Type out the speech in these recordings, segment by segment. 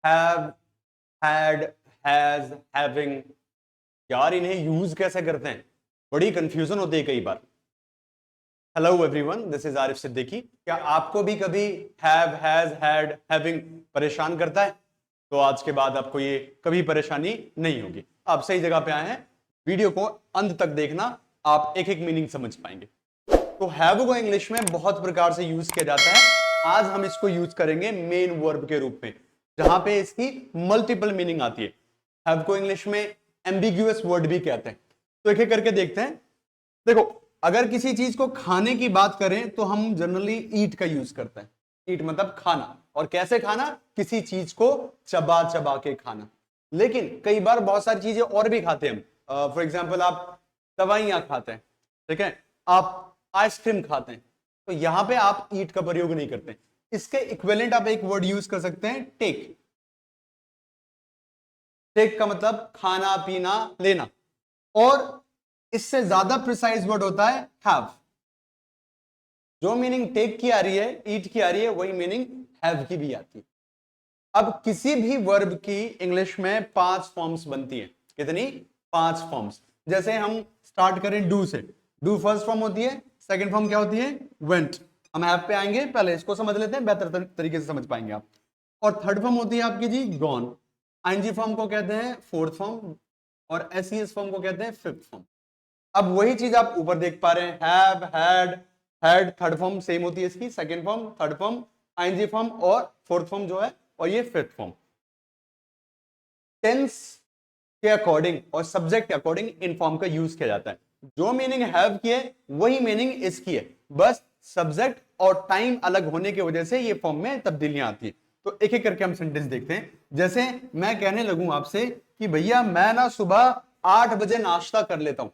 Have, had, has, having, यार इन्हें use कैसे करते हैं, बड़ी कंफ्यूजन होती है कई बार। Hello everyone, this is Arif Siddiqui. क्या आपको भी कभी हैव, हैज, हैड, हैविंग परेशान करता है? तो आज के बाद आपको ये कभी परेशानी नहीं होगी, आप सही जगह पे आए हैं। वीडियो को अंत तक देखना, आप एक एक मीनिंग समझ पाएंगे। तो हैव को इंग्लिश में बहुत प्रकार से यूज किया जाता है। आज हम इसको यूज करेंगे मेन वर्ब के रूप में, जहां पे इसकी मल्टीपल मीनिंग आती है। हैव को इंग्लिश में एम्बिग्यूअस वर्ड भी कहते हैं। तो एक एक करके देखते हैं। देखो, अगर किसी चीज को खाने की बात करें तो हम जनरली ईट का यूज करते हैं। ईट मतलब खाना, और कैसे खाना? किसी चीज को चबा चबा के खाना। लेकिन कई बार बहुत सारी चीजें और भी खाते हैं हम। फॉर एग्जाम्पल, आप दवाइयां खाते हैं, ठीक है, आप आइसक्रीम खाते हैं, तो यहां पे आप ईट का प्रयोग नहीं करते। इसके इक्विवेलेंट आप एक वर्ड यूज कर सकते हैं, टेक। टेक का मतलब खाना पीना लेना, और इससे ज्यादा प्रिसाइज वर्ड होता है हैव। जो मीनिंग टेक की आ रही है, ईट की आ रही है, वही मीनिंग हैव की भी आती है। अब किसी भी वर्ब की इंग्लिश में 5 फॉर्म्स बनती है। कितनी? 5 फॉर्म्स। जैसे हम स्टार्ट करें डू से, डू फर्स्ट फॉर्म होती है। सेकंड फॉर्म क्या होती है? वेंट। हम हैव पे आएंगे, पहले इसको समझ लेते हैं, बेहतर तरीके से समझ पाएंगे आप। और थर्ड फॉर्म होती है आपकी जी गॉन। आईएनजी फॉर्म को कहते हैं फोर्थ फॉर्म, और एसईएस फॉर्म को कहते हैं फिफ्थ फॉर्म। अब वही चीज आप ऊपर देख पा रहे हैं, have, had, had third form same होती है इसकी, second form, third form, ING form, और फोर्थ फॉर्म जो है, और ये फिफ्थ फॉर्म। टेंस के अकॉर्डिंग और सब्जेक्ट के अकॉर्डिंग इन फॉर्म का यूज किया जाता है। जो मीनिंग हैव की है वही मीनिंग इसकी है, बस सब्जेक्ट और टाइम अलग होने की वजह से ये फॉर्म में तब्दीलियां आती है। तो एक एक करके हम सेंटेंस देखते हैं। जैसे मैं कहने लगूं आपसे कि भैया मैं ना सुबह 8 बजे नाश्ता कर लेता हूं।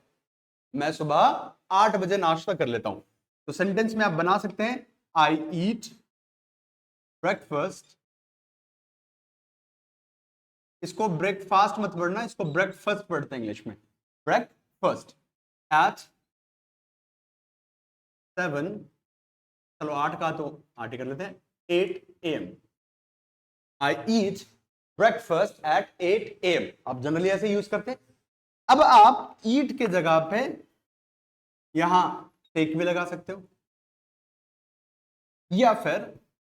मैं सुबह 8 बजे नाश्ता कर लेता हूं। तो सेंटेंस में आप बना सकते हैं, आई ईट ब्रेकफास्ट। इसको ब्रेकफास्ट मत पढ़ना, इसको ब्रेकफास्ट पढ़ते हैं इंग्लिश में, ब्रेकफास्ट एट 7, चलो 8 का तो 8 ही कर लेते हैं, 8 AM। I eat breakfast at 8 AM। आप जनरली ऐसे यूज करते हैं। अब आप ईट के जगह पे यहां टेक भी लगा सकते हो, या फिर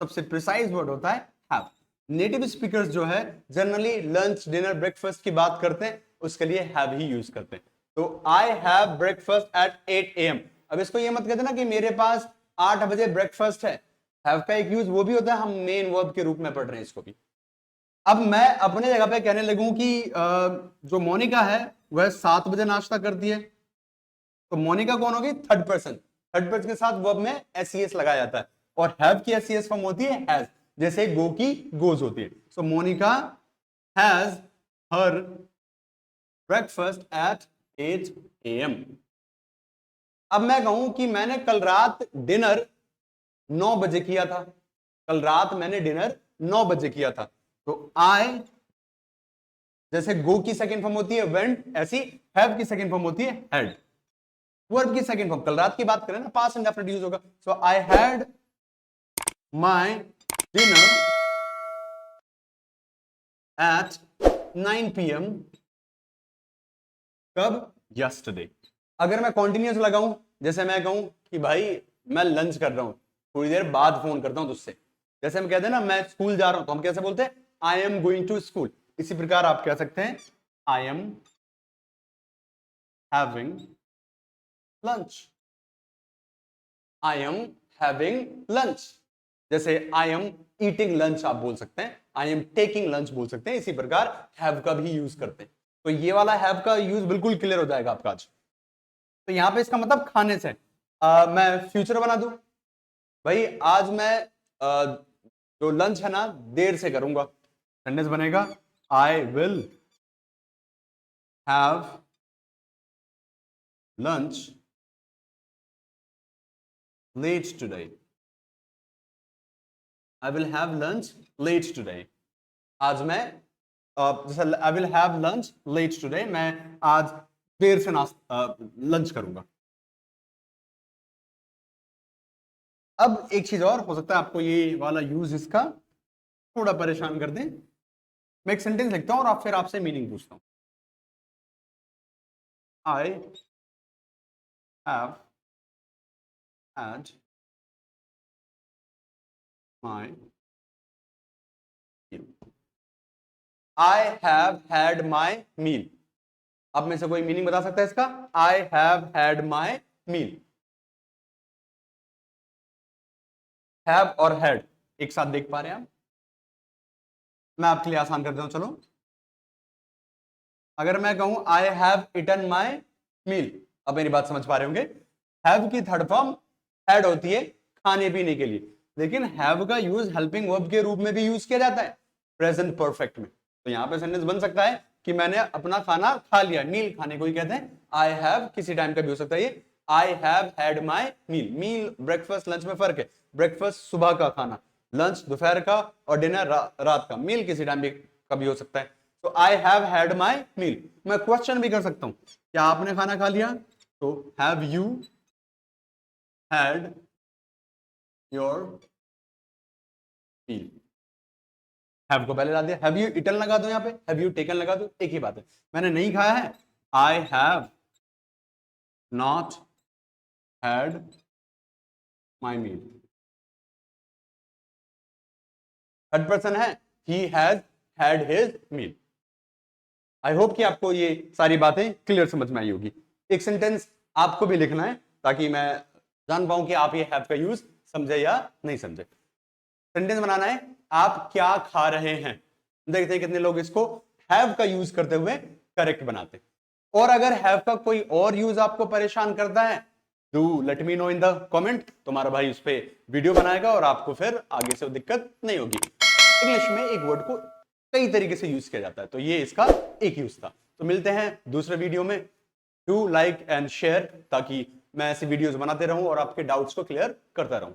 सबसे प्रिसाइज वर्ड होता है हैव। नेटिव स्पीकर्स जो है जनरली लंच, डिनर, ब्रेकफास्ट की बात करते हैं, उसके लिए हैव ही यूज करते हैं। तो I have breakfast at 8 AM। अब इसको ये मत कहते ना कि मेरे पास 8 बजे ब्रेकफास्ट है। हैव का एक यूज वो भी होता है, हम मेन वर्ब के रूप में पढ़ रहे हैं इसको भी। अब मैं अपने जगह पे कहने लगूं कि जो मोनिका है वह 7 बजे नाश्ता करती है, तो मोनिका कौन होगी? Third person. थर्ड पर्सन के साथ वर्ब में एसईएस लगाया जाता है, और हैव की एसईएस फॉर्म होती है हैज, जैसे गो की गोज होती है। So Monica has her breakfast at 8 AM। अब मैं कहूं कि मैंने कल रात डिनर 9 बजे किया था। कल रात मैंने डिनर 9 बजे किया था। तो आई, जैसे गो की सेकंड फॉर्म होती है वेंट, ऐसी हैव की सेकंड फॉर्म होती है हैड। वर्ब की सेकंड फॉर्म, कल रात की बात करें ना, पास्ट इंडेफिनिट यूज होगा। So I had my dinner at 9 PM। कब? यस्टरडे। अगर मैं कॉन्टिन्यूस लगाऊं, जैसे मैं कहूं कि भाई मैं लंच कर रहा हूं, थोड़ी देर बाद फोन करता हूं तुझसे। जैसे हम कहते हैं ना मैं स्कूल जा रहा हूं, तो हम कैसे बोलते हैं? I am going to school. इसी प्रकार आप कह सकते हैं I am having lunch. I am having lunch. जैसे आई एम ईटिंग लंच आप बोल सकते हैं, आई एम टेकिंग लंच बोल सकते हैं। इसी प्रकार हैव का भी यूज करते हैं। तो ये वाला हैव का यूज बिल्कुल क्लियर हो जाएगा आपका आज। तो यहां पे इसका मतलब खाने से। मैं फ्यूचर बना दूं, भाई आज मैं जो लंच है ना देर से करूंगा। सेंटेंस बनेगा I will have lunch late today. I will have lunch late today. आज मैं जैसे I will have lunch late today, मैं आज देर से लंच करूंगा। अब एक चीज और हो सकता है आपको ये वाला यूज इसका थोड़ा परेशान कर दे। मैं एक सेंटेंस लिखता हूं और फिर आपसे मीनिंग पूछता हूं। I have had my meal. I have had my meal. आप में से कोई मीनिंग बता सकता है इसका? I have had my meal. Have और हैड एक साथ देख पा रहे हैं आप? मैं आपके लिए आसान कर देता हूं, चलो। अगर मैं कहूं आई हैव इटन माई मील, अब मेरी बात समझ पा रहे होंगे। हैव की थर्ड फॉर्म हैड होती है खाने पीने के लिए, लेकिन हैव का यूज हेल्पिंग वर्ब के रूप में भी यूज किया जाता है प्रेजेंट परफेक्ट में। तो यहां पे सेंटेंस बन सकता है कि मैंने अपना खाना खा लिया। मील खाने को ही कहते हैं। आई हैव किसी टाइम का भी हो सकता है ये। I have had my meal. Meal breakfast lunch में फर्क है। ब्रेकफास्ट सुबह का खाना, लंच दोपहर का, और डिनर रात का। मील किसी टाइम भी कभी हो सकता है। तो आई हैव हैड माई मील। मैं क्वेश्चन भी कर सकता हूं, क्या आपने खाना खा लिया? तो have you had your meal. Have को पहले ला दिया। हैव यू इटन लगा दो, यहां पे हैव यू टेकन लगा दो, एक ही बात है। मैंने नहीं खाया है, I have not had my meal. Third person है, he has had his meal. I hope कि आपको ये सारी बातें क्लियर समझ में आई होगी। एक सेंटेंस आपको भी लिखना है ताकि मैं जान पाऊं कि आप ये हैव का यूज समझे या नहीं समझे। सेंटेंस बनाना है, आप क्या खा रहे हैं। देखते हैं कितने लोग इसको हैव का यूज करते हुए करेक्ट बनाते हैं। और अगर हैव का कोई और यूज आपको परेशान करता है, do let me know in the comment. तुम्हारा भाई उस पर वीडियो बनाएगा और आपको फिर आगे से दिक्कत नहीं होगी। इंग्लिश में एक वर्ड को कई तरीके से यूज किया जाता है, तो ये इसका एक यूज था। तो मिलते हैं दूसरे वीडियो में। डू लाइक एंड शेयर ताकि मैं ऐसी वीडियोस बनाते रहूं और आपके डाउट्स को क्लियर करता रहूं।